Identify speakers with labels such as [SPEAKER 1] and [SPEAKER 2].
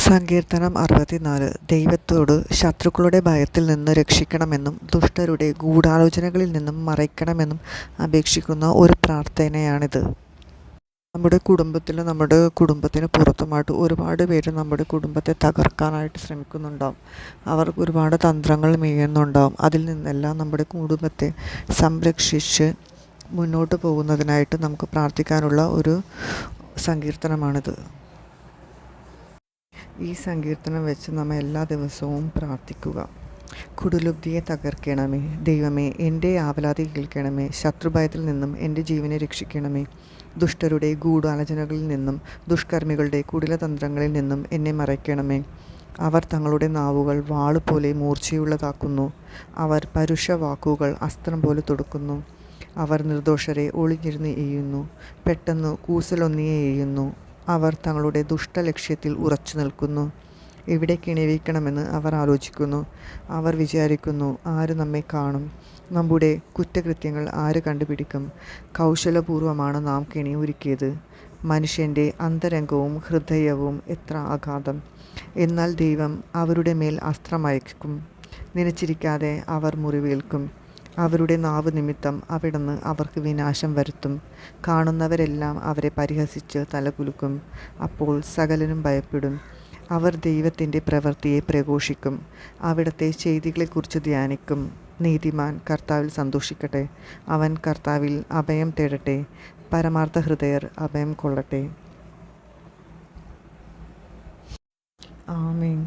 [SPEAKER 1] സങ്കീർത്തനം 64. ദൈവത്തോട് ശത്രുക്കളുടെ ഭയത്തിൽ നിന്ന് രക്ഷിക്കണമെന്നും ദുഷ്ടരുടെ ഗൂഢാലോചനകളിൽ നിന്നും മറയ്ക്കണമെന്നും അപേക്ഷിക്കുന്ന ഒരു പ്രാർത്ഥനയാണിത്. നമ്മുടെ കുടുംബത്തിന് പുറത്തുമായിട്ട് ഒരുപാട് പേര് നമ്മുടെ കുടുംബത്തെ തകർക്കാനായിട്ട് ശ്രമിക്കുന്നുണ്ടാവും. അവർ ഒരുപാട് തന്ത്രങ്ങൾ മെയ്യുന്നുണ്ടാവും. അതിൽ നിന്നെല്ലാം നമ്മുടെ കുടുംബത്തെ സംരക്ഷിച്ച് മുന്നോട്ട് പോകുന്നതിനായിട്ട് നമുക്ക് പ്രാർത്ഥിക്കാനുള്ള ഒരു സങ്കീർത്തനമാണിത്. ഈ സങ്കീർത്തനം വെച്ച് നമ്മൾ എല്ലാ ദിവസവും പ്രാർത്ഥിക്കുക. കുടിലുബ്ധിയെ തകർക്കണമേ ദൈവമേ, എൻ്റെ ആവലാതി കേൾക്കണമേ. ശത്രുഭയത്തിൽ നിന്നും എൻ്റെ ജീവനെ രക്ഷിക്കണമേ. ദുഷ്ടരുടെ ഗൂഢാലോചനകളിൽ നിന്നും ദുഷ്കർമ്മികളുടെ കുടിലതന്ത്രങ്ങളിൽ നിന്നും എന്നെ മറയ്ക്കണമേ. അവർ തങ്ങളുടെ നാവുകൾ വാളുപോലെ മൂർച്ചയുള്ളതാക്കുന്നു. അവർ പരുഷവാക്കുകൾ അസ്ത്രം പോലെ തൊടുക്കുന്നു. അവർ നിർദോഷരെ ഒളിഞ്ഞിരുന്ന് എയ്യുന്നു. പെട്ടെന്ന് കൂസലൊന്നിയെ എയ്യുന്നു. അവർ തങ്ങളുടെ ദുഷ്ടലക്ഷ്യത്തിൽ ഉറച്ചു നിൽക്കുന്നു. എവിടെ കിണിവയ്ക്കണമെന്ന് അവർ ആലോചിക്കുന്നു. അവർ വിചാരിക്കുന്നു, ആര് നമ്മെ കാണും? നമ്മുടെ കുറ്റകൃത്യങ്ങൾ ആര് കണ്ടുപിടിക്കും? കൗശലപൂർവമാണ് നാം കെണി ഒരുക്കിയത്. മനുഷ്യൻ്റെ അന്തരംഗവും ഹൃദയവും എത്ര അഗാധം! എന്നാൽ ദൈവം അവരുടെ മേൽ അസ്ത്രമയക്കും. നനച്ചിരിക്കാതെ അവർ മുറിവേൽക്കും. അവരുടെ നാവ് നിമിത്തം അവിടുന്ന് അവർക്ക് വിനാശം വരുത്തും. കാണുന്നവരെല്ലാം അവരെ പരിഹസിച്ച് തലകുലുക്കും. അപ്പോൾ സകലരും ഭയപ്പെടും. അവർ ദൈവത്തിൻ്റെ പ്രവൃത്തിയെ പ്രഘോഷിക്കും. അവിടുത്തെ ചെയ്തികളെക്കുറിച്ച് ധ്യാനിക്കും. നീതിമാൻ കർത്താവിൽ സന്തോഷിക്കട്ടെ. അവൻ കർത്താവിൽ അഭയം തേടട്ടെ. പരമാർത്ഥ ഹൃദയർ അഭയം കൊള്ളട്ടെ. ആമേൻ.